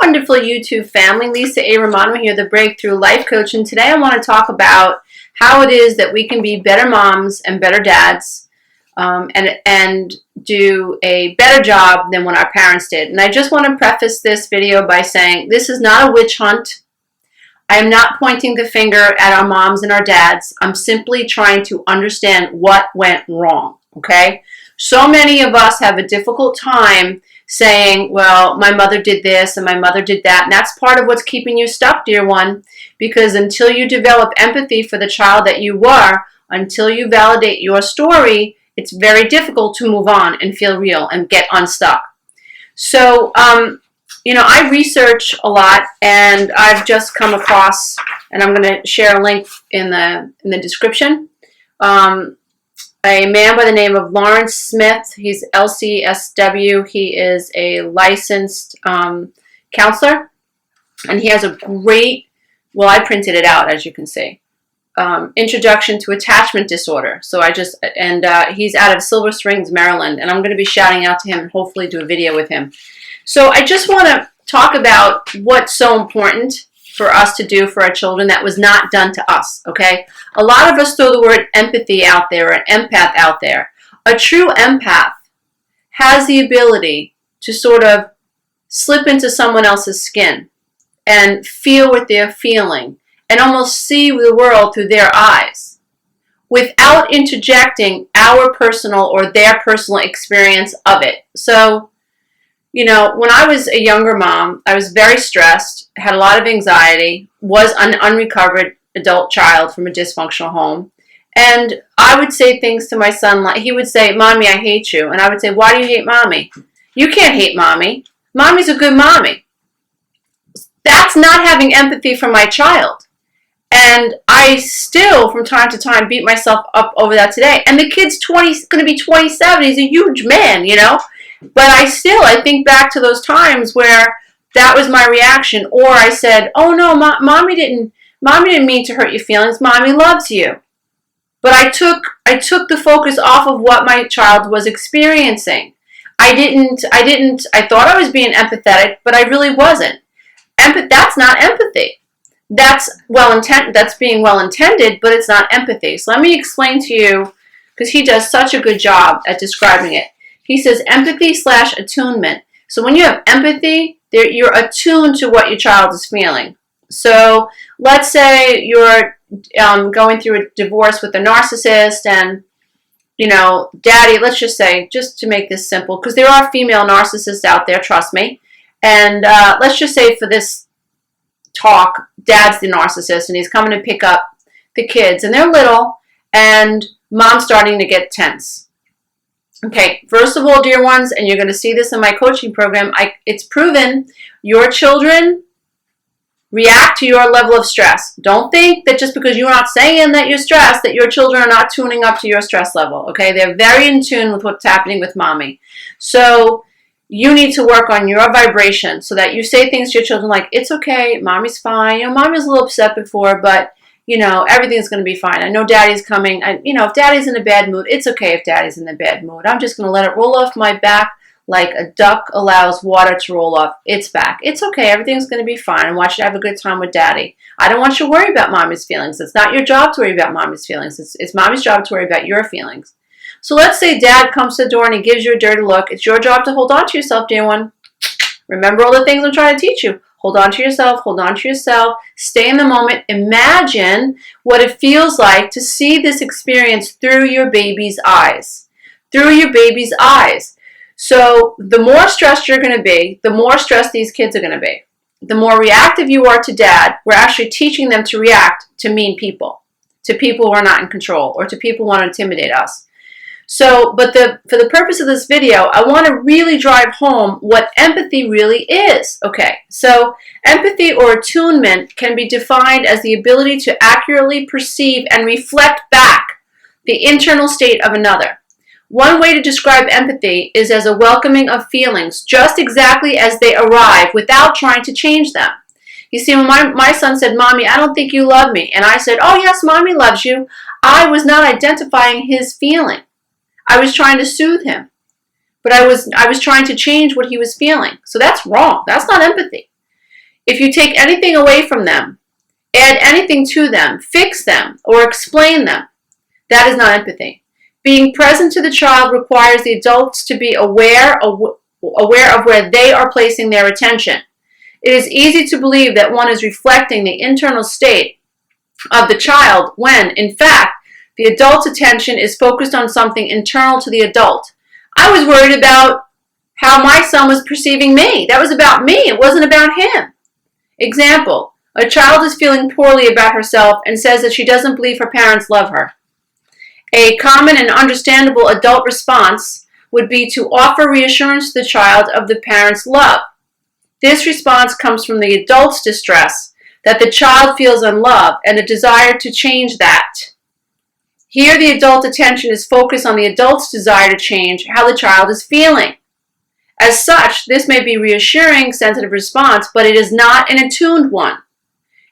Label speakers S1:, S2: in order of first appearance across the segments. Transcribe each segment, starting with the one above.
S1: wonderful YouTube family. Lisa A. Romano here, the Breakthrough Life Coach, and today I want to talk about how it is that we can be better moms and better dads and do a better job than what our parents did. And I just want to preface this video by saying this is not a witch hunt. I am not pointing the finger at our moms and our dads. I'm simply trying to understand what went wrong, okay? So many of us have a difficult time saying, well, my mother did this and my mother did that. And that's part of what's keeping you stuck, dear one, because until you develop empathy for the child that you were, until you validate your story, it's very difficult to move on and feel real and get unstuck. So, I research a lot, and I've just come across, and I'm going to share a link in the description, a man by the name of Lawrence Smith. He's LCSW. He is a licensed counselor, and he has a great, well, I printed it out, as you can see, Introduction to Attachment Disorder. So he's out of Silver Springs, Maryland, and I'm going to be shouting out to him and hopefully do a video with him. So I just want to talk about what's so important for us to do for our children that was not done to us, okay? A lot of us throw the word empathy out there, an empath out there. A true empath has the ability to sort of slip into someone else's skin and feel what they're feeling and almost see the world through their eyes without interjecting our personal or their personal experience of it. So, when I was a younger mom, I was very stressed, had a lot of anxiety, was an unrecovered adult child from a dysfunctional home. And I would say things to my son like, he would say, "Mommy, I hate you." And I would say, "Why do you hate Mommy?" "You can't hate Mommy. Mommy's a good mommy." That's not having empathy for my child. And I still, from time to time, beat myself up over that today. And the kid's going to be 27. He's a huge man, But I think back to those times where that was my reaction. Or I said, "Oh no, Mommy didn't mean to hurt your feelings. Mommy loves you." But I took the focus off of what my child was experiencing. I thought I was being empathetic, but I really wasn't. That's not empathy. That's being well intended, but it's not empathy. So let me explain to you, because he does such a good job at describing it. He says empathy/attunement. So when you have empathy, you're attuned to what your child is feeling. So let's say you're going through a divorce with a narcissist and, daddy, let's just say, just to make this simple, because there are female narcissists out there, trust me. And let's just say for this talk, dad's the narcissist and he's coming to pick up the kids and they're little and mom's starting to get tense. Okay, first of all, dear ones, and you're going to see this in my coaching program, it's proven your children react to your level of stress. Don't think that just because you're not saying that you're stressed, that your children are not tuning up to your stress level, okay? They're very in tune with what's happening with Mommy. So you need to work on your vibration so that you say things to your children like, "It's okay, Mommy's fine. Mommy was a little upset before, but everything's going to be fine. I know Daddy's coming. If Daddy's in a bad mood, it's okay if Daddy's in a bad mood. I'm just going to let it roll off my back like a duck allows water to roll off its back. It's okay. Everything's going to be fine. I want you to have a good time with Daddy. I don't want you to worry about Mommy's feelings. It's not your job to worry about Mommy's feelings. It's Mommy's job to worry about your feelings." So let's say Dad comes to the door and he gives you a dirty look. It's your job to hold on to yourself, dear one. Remember all the things I'm trying to teach you. Hold on to yourself. Hold on to yourself. Stay in the moment. Imagine what it feels like to see this experience through your baby's eyes. Through your baby's eyes. So the more stressed you're going to be, the more stressed these kids are going to be. The more reactive you are to Dad, we're actually teaching them to react to mean people. To people who are not in control. Or to people who want to intimidate us. So, but for the purpose of this video, I want to really drive home what empathy really is. Okay, so empathy or attunement can be defined as the ability to accurately perceive and reflect back the internal state of another. One way to describe empathy is as a welcoming of feelings, just exactly as they arrive without trying to change them. You see, when my son said, "Mommy, I don't think you love me," and I said, "Oh yes, Mommy loves you," I was not identifying his feeling. I was trying to soothe him, but I was trying to change what he was feeling. So that's wrong. That's not empathy. If you take anything away from them, add anything to them, fix them, or explain them, that is not empathy. Being present to the child requires the adults to be aware of where they are placing their attention. It is easy to believe that one is reflecting the internal state of the child when, in fact, the adult's attention is focused on something internal to the adult. I was worried about how my son was perceiving me. That was about me. It wasn't about him. Example, a child is feeling poorly about herself and says that she doesn't believe her parents love her. A common and understandable adult response would be to offer reassurance to the child of the parent's love. This response comes from the adult's distress that the child feels unloved and a desire to change that. Here, the adult attention is focused on the adult's desire to change how the child is feeling. As such, this may be a reassuring, sensitive response, but it is not an attuned one.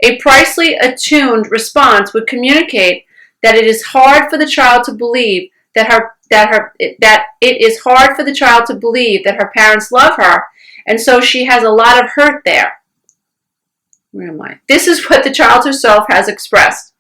S1: A precisely attuned response would communicate that it is hard for the child to believe that it is hard for the child to believe that her parents love her, and so she has a lot of hurt there. Where am I? This is what the child herself has expressed.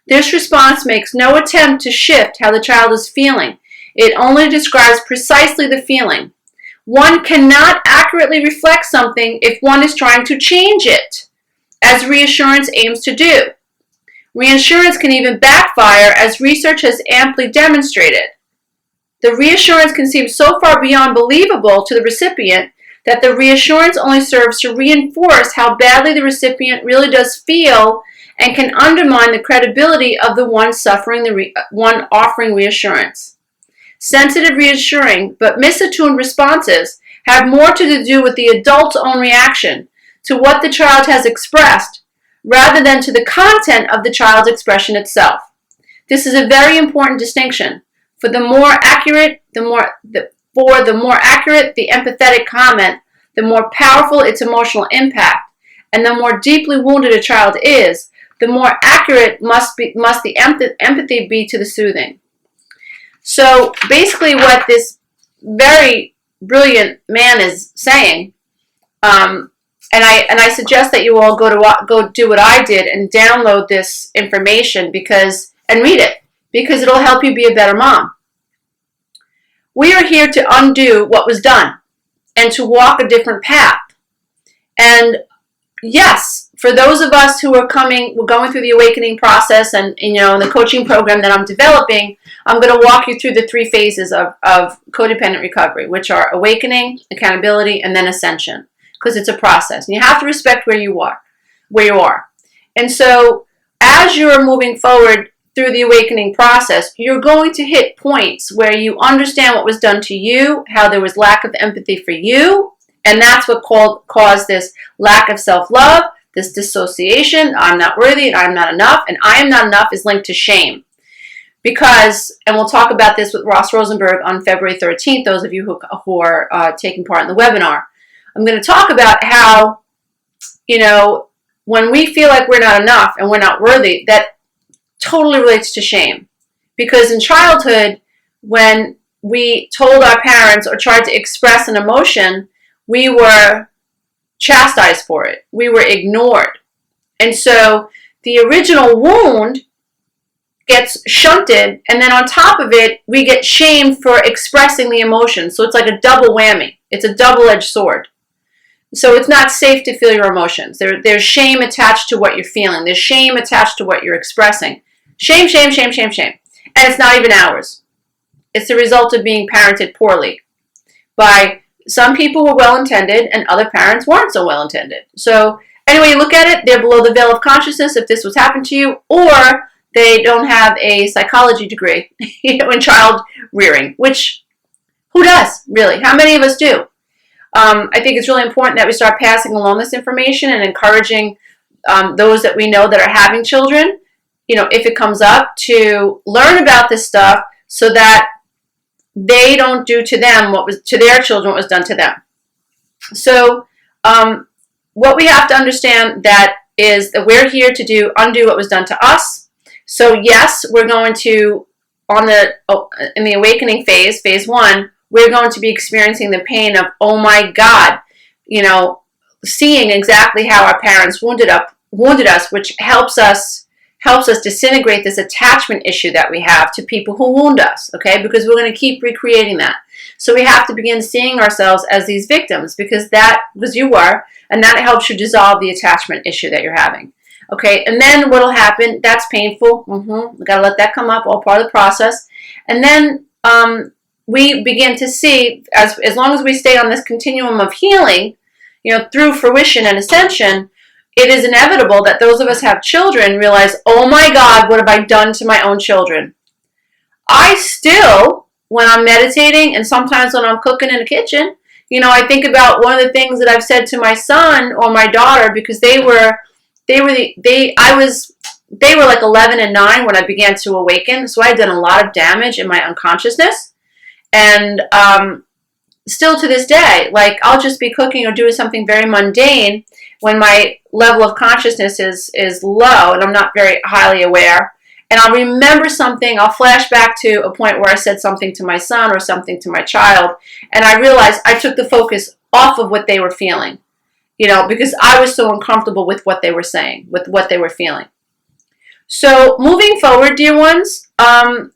S1: This response makes no attempt to shift how the child is feeling. It only describes precisely the feeling. One cannot accurately reflect something if one is trying to change it, as reassurance aims to do. Reassurance can even backfire, as research has amply demonstrated. The reassurance can seem so far beyond believable to the recipient that the reassurance only serves to reinforce how badly the recipient really does feel and can undermine the credibility of the one one offering reassurance. Sensitive, reassuring, but misattuned responses have more to do with the adult's own reaction to what the child has expressed rather than to the content of the child's expression itself. This is a very important distinction. For the more accurate the empathetic comment, the more powerful its emotional impact, and the more deeply wounded a child is, the more accurate must the empathy be to the soothing. So basically what this very brilliant man is saying, and I suggest that you all go do what I did and download this information and read it, because it'll help you be a better mom. We are here to undo what was done and to walk a different path. And yes, for those of us who are we're going through the awakening process, and in the coaching program that I'm developing, I'm going to walk you through the 3 phases of codependent recovery, which are awakening, accountability, and then ascension, because it's a process. And you have to respect where you are. And so as you're moving forward through the awakening process, you're going to hit points where you understand what was done to you, how there was lack of empathy for you, and that's what caused this lack of self-love, this dissociation. I'm not worthy, and I'm not enough, and I am not enough is linked to shame. Because, and we'll talk about this with Ross Rosenberg on February 13th, those of you who are taking part in the webinar. I'm going to talk about how, when we feel like we're not enough and we're not worthy, that totally relates to shame. Because in childhood, when we told our parents or tried to express an emotion, we were chastised for it. We were ignored. And so the original wound gets shunted, and then on top of it, we get shamed for expressing the emotion. So it's like a double whammy. It's a double-edged sword. So it's not safe to feel your emotions. There's shame attached to what you're feeling. There's shame attached to what you're expressing. Shame, shame, shame, shame, shame. And it's not even ours. It's the result of being parented poorly by some people who were well-intended and other parents weren't so well-intended. So anyway you look at it, they're below the veil of consciousness if this was happened to you, or they don't have a psychology degree in child rearing, which who does, really? How many of us do? I think it's really important that we start passing along this information and encouraging those that we know that are having children, if it comes up, to learn about this stuff so that they don't do to them what was to their children what was done to them. So what we have to understand that is that we're here to undo what was done to us. So yes, we're going to, in the awakening phase 1, we're going to be experiencing the pain of, oh my God, seeing exactly how our parents wounded us, which helps us disintegrate this attachment issue that we have to people who wound us, okay? Because we're going to keep recreating that. So we have to begin seeing ourselves as these victims, because you were, and that helps you dissolve the attachment issue that you're having. Okay, and then what'll happen, that's painful. We got to let that come up, all part of the process. And then we begin to see, as long as we stay on this continuum of healing, through fruition and ascension, it is inevitable that those of us who have children realize, oh my God, what have I done to my own children? I still, when I'm meditating and sometimes when I'm cooking in the kitchen, I think about one of the things that I've said to my son or my daughter, because they were like 11 and 9 when I began to awaken. So I had done a lot of damage in my unconsciousness. And still to this day, like I'll just be cooking or doing something very mundane when my level of consciousness is low and I'm not very highly aware. And I'll remember something, I'll flash back to a point where I said something to my son or something to my child, and I realized I took the focus off of what they were feeling, because I was so uncomfortable with what they were saying, with what they were feeling. So moving forward, dear ones, I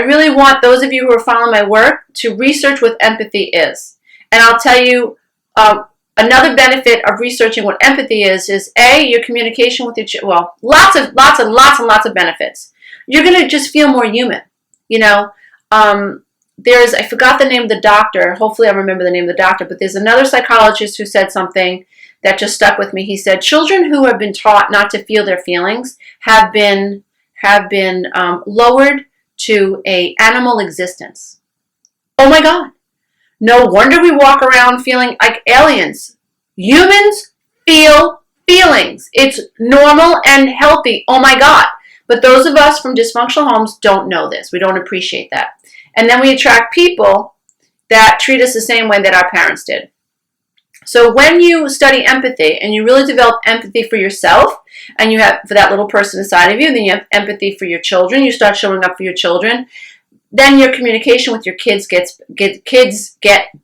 S1: really want those of you who are following my work to research what empathy is. And I'll tell you another benefit of researching what empathy is your communication with your children. Well, lots of benefits. You're going to just feel more human. I forgot the name of the doctor. Hopefully I'll remember the name of the doctor. But there's another psychologist who said something that just stuck with me. He said, children who have been taught not to feel their feelings have been lowered to an animal existence. Oh my God. No wonder we walk around feeling like aliens. Humans feel feelings. It's normal and healthy. Oh my God. But those of us from dysfunctional homes don't know this. We don't appreciate that. And then we attract people that treat us the same way that our parents did. So when you study empathy and you really develop empathy for yourself, and you have for that little person inside of you, then you have empathy for your children, you start showing up for your children, then your communication with your kids get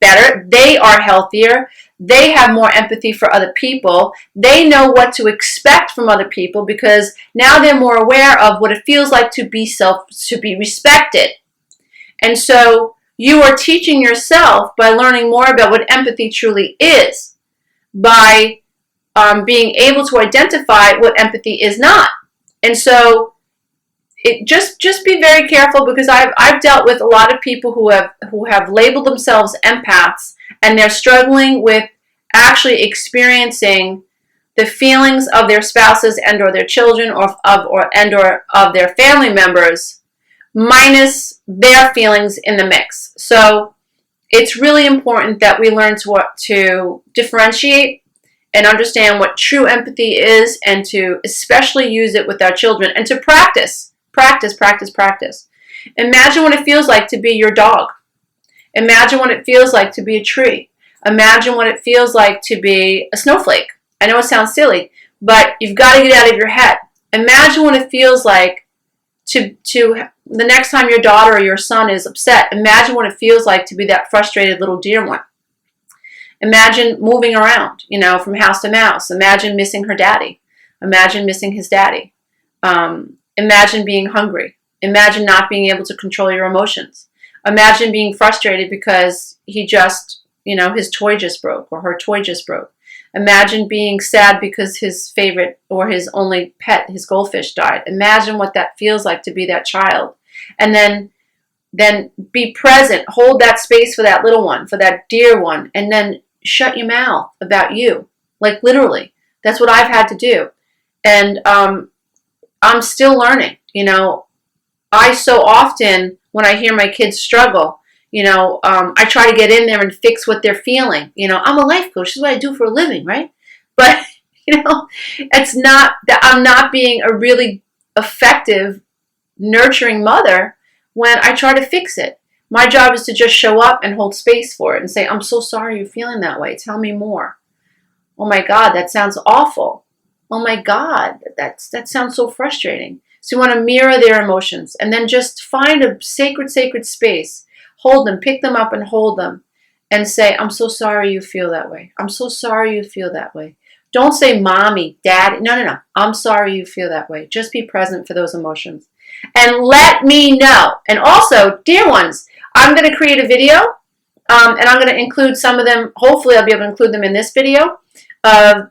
S1: better. They are healthier. They have more empathy for other people. They know what to expect from other people because now they're more aware of what it feels like to be respected. And so you are teaching yourself by learning more about what empathy truly is, by being able to identify what empathy is not. And so just be very careful, because I've dealt with a lot of people who have labeled themselves empaths, and they're struggling with actually experiencing the feelings of their spouses and or their children or of their family members, minus their feelings in the mix. So it's really important that we learn to differentiate and understand what true empathy is, and to especially use it with our children, and to practice. Imagine what it feels like to be your dog. Imagine what it feels like to be a tree. Imagine what it feels like to be a snowflake. I know it sounds silly, but you've got to get out of your head. Imagine what it feels like to the next time your daughter or your son is upset. Imagine what it feels like to be that frustrated little dear one. Imagine moving around, from house to house. Imagine missing her daddy. Imagine missing his daddy. Imagine being hungry. Imagine not being able to control your emotions. Imagine being frustrated because he just, his toy just broke or her toy just broke. Imagine being sad because his favorite or his only pet, his goldfish, died. Imagine what that feels like to be that child. And then be present. Hold that space for that little one, for that dear one. And then shut your mouth about you. Like literally. That's what I've had to do. And I'm still learning. I so often, when I hear my kids struggle, I try to get in there and fix what they're feeling. I'm a life coach. This is what I do for a living, right? But, it's not that I'm not being a really effective, nurturing mother when I try to fix it. My job is to just show up and hold space for it and say, I'm so sorry you're feeling that way. Tell me more. Oh my God, that sounds awful. Oh my God, that sounds so frustrating. So you want to mirror their emotions and then just find a sacred space. Hold them, pick them up and hold them. and say, I'm so sorry you feel that way. I'm so sorry you feel that way. Don't say mommy, daddy. No, no, no. I'm sorry you feel that way. Just be present for those emotions. And let me know. And also, dear ones, I'm going to create a video, and I'm going to include some of them. Hopefully, I'll be able to include them in this video.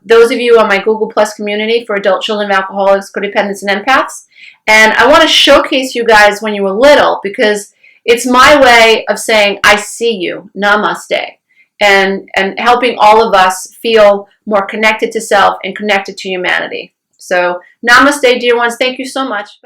S1: Those of you on my Google Plus community for adult children of alcoholics, codependents, and empaths. And I want to showcase you guys when you were little, because it's my way of saying, I see you, namaste, and helping all of us feel more connected to self and connected to humanity. So namaste, dear ones. Thank you so much.